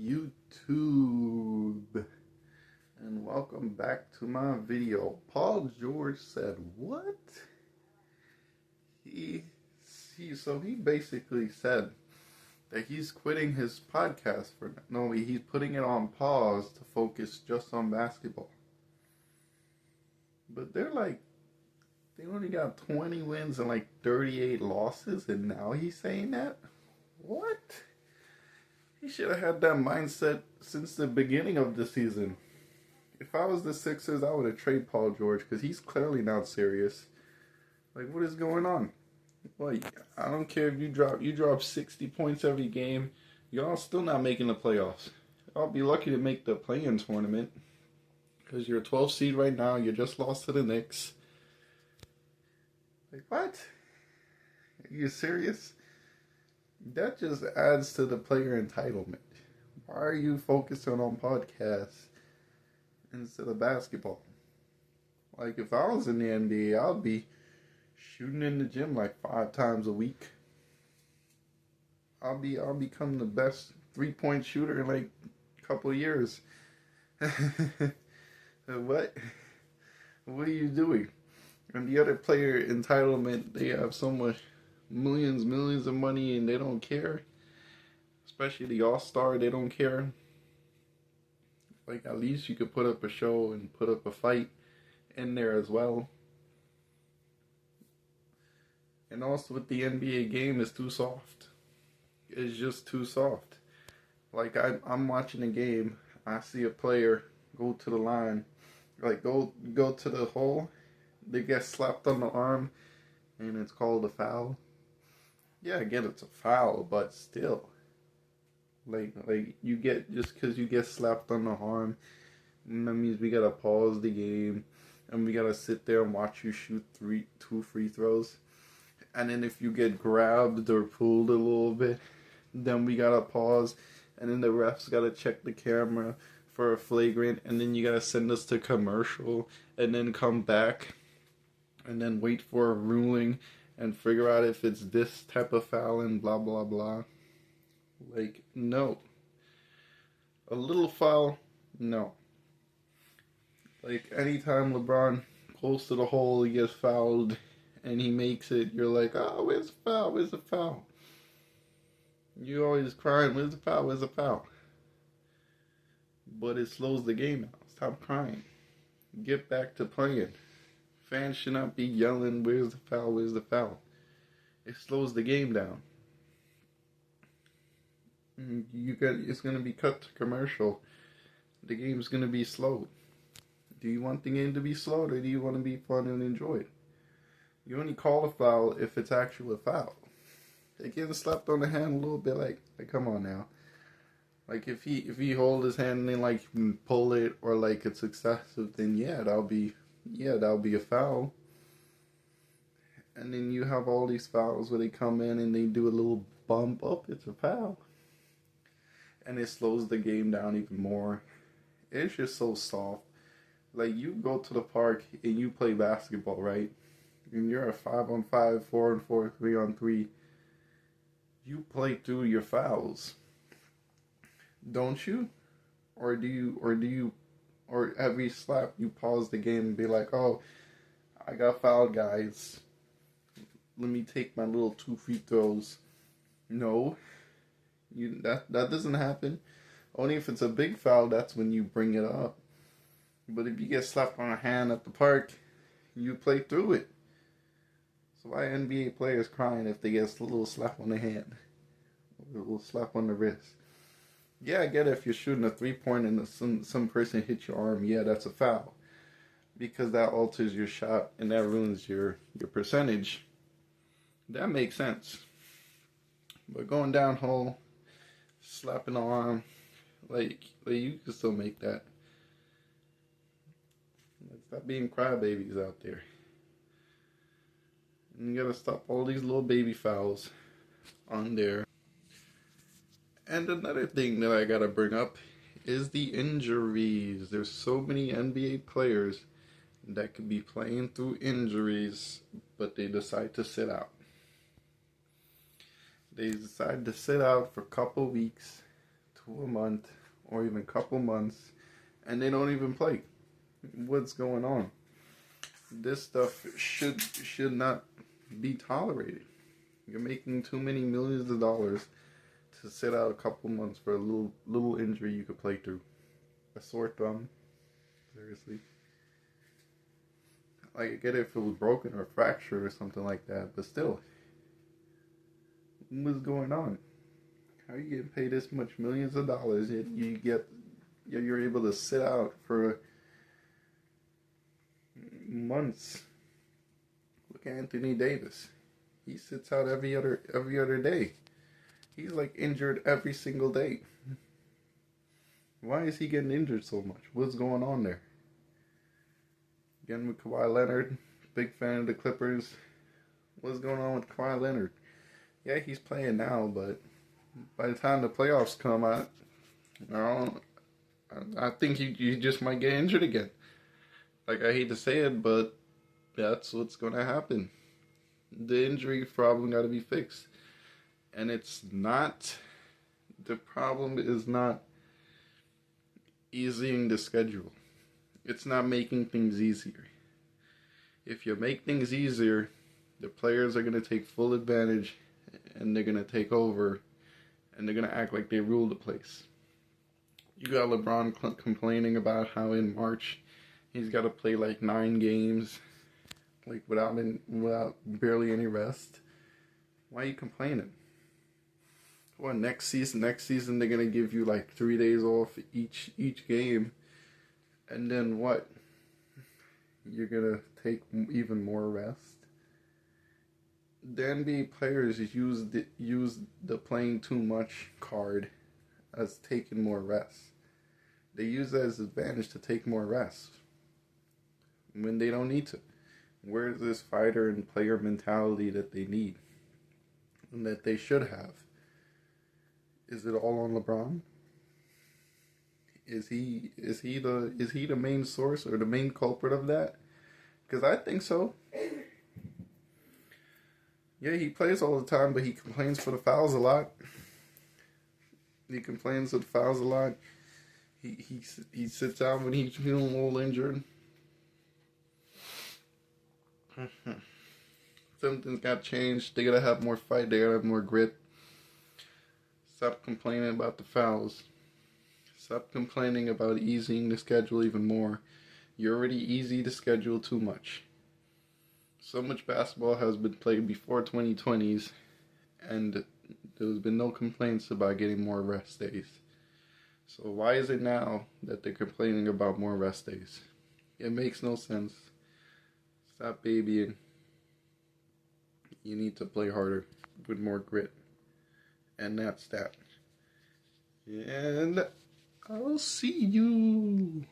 YouTube, and welcome back to my video. Paul George said what? He basically said that he's quitting his podcast he's putting it on pause to focus just on basketball. But they only got 20 wins and 38 losses, and now he's saying that? What? He should have had that mindset since the beginning of the season. If I was the Sixers, I would have traded Paul George because he's clearly not serious. What is going on? I don't care if you drop 60 points every game. Y'all still not making the playoffs. I'll be lucky to make the play-in tournament because you're a 12 seed right now. You just lost to the Knicks. What? Are you serious? That just adds to the player entitlement. Why are you focusing on podcasts instead of basketball? If I was in the NBA, I'd be shooting in the gym 5 times a week. I'll become the best 3-point shooter in a couple of years. What? What are you doing? And the other player entitlement, they have so much millions of money and they don't care. Especially the All-Star, they don't care. At least you could put up a show and put up a fight in there as well. And also with the NBA game, it's too soft. It's just too soft. I'm watching a game, I see a player go to the line, go to the hole, they get slapped on the arm, and it's called a foul. Yeah, I get it's a foul, but still. You get, just because you get slapped on the arm, that means we gotta pause the game, and we gotta sit there and watch you shoot 2 free throws. And then if you get grabbed or pulled a little bit, then we gotta pause, and then the refs gotta check the camera for a flagrant, and then you gotta send us to commercial, and then come back, and then wait for a ruling, and figure out if it's this type of foul and blah blah blah. No. A little foul, no. Anytime LeBron goes to the hole, he gets fouled, and he makes it, you're like, oh, where's the foul? Where's the foul? You always crying, where's the foul? Where's the foul? But it slows the game down. Stop crying. Get back to playing. Fans should not be yelling, where's the foul? Where's the foul? It slows the game down. It's going to be cut to commercial. The game's going to be slowed. Do you want the game to be slowed, or do you want to be fun and enjoyed? You only call a foul if it's actually a foul. Getting slapped on the hand a little bit, come on now. If he hold his hand and then pull it, or it's excessive, then that'll be a foul. And then you have all these fouls where they come in and they do a little bump up, it's a foul. And it slows the game down even more. It's just so soft. You go to the park and you play basketball, right? And you're a 5-on-5, 4-on-4, 3-on-3. You play through your fouls, don't you? Or every slap you pause the game and be like, oh, I got fouled, guys. Let me take my little 2 free throws. No, that doesn't happen. Only if it's a big foul, that's when you bring it up. But if you get slapped on a hand at the park, you play through it. So why NBA players crying if they get a little slap on the hand, or a little slap on the wrist? Yeah, I get it if you're shooting a 3-point and some person hits your arm. Yeah, that's a foul, because that alters your shot and that ruins your percentage. That makes sense. But going down hole, slapping the arm, you can still make that. Stop being crybabies out there. And you gotta stop all these little baby fouls on there. And another thing that I gotta bring up is the injuries. There's so many NBA players that could be playing through injuries, but they decide to sit out. They decide to sit out for a couple weeks to a month or even couple months, and they don't even play. What's going on? This stuff should not be tolerated. You're making too many millions of dollars to sit out a couple months for a little injury you could play through. A sore thumb. Seriously. Like, I get it if it was broken or fractured or something like that, but still. What's going on? How are you getting paid this much millions of dollars yet you're able to sit out for months? Look at Anthony Davis. He sits out every other day. He's like injured every single day. Why is he getting injured so much? What's going on there? Again with Kawhi Leonard, big fan of the Clippers. What's going on with Kawhi Leonard? Yeah, he's playing now, but by the time the playoffs come, I think you just might get injured again. Like, I hate to say it, but that's what's going to happen. The injury problem got to be fixed. And the problem is not easing the schedule. It's not making things easier. If you make things easier, the players are going to take full advantage and they're going to take over and they're going to act like they rule the place. You got LeBron complaining about how in March he's got to play like 9 games, like without barely any rest. Why are you complaining? Well, next season they're gonna give you like 3 days off each game, and then what? You're gonna take even more rest. The NBA players use the playing too much card as taking more rest. They use that as an advantage to take more rest when they don't need to. Where's this fighter and player mentality that they need and that they should have? Is it all on LeBron? Is he the main source or the main culprit of that? Because I think so. Yeah, he plays all the time, but he complains for the fouls a lot. He complains for the fouls a lot. He sits out when he's feeling a little injured. Something's got changed. They gotta have more fight. They gotta have more grit. Stop complaining about the fouls. Stop complaining about easing the schedule even more. You're already easy to schedule too much. So much basketball has been played before 2020s, and there's been no complaints about getting more rest days. So why is it now that they're complaining about more rest days? It makes no sense. Stop babying. You need to play harder with more grit. And that's that. And I'll see you.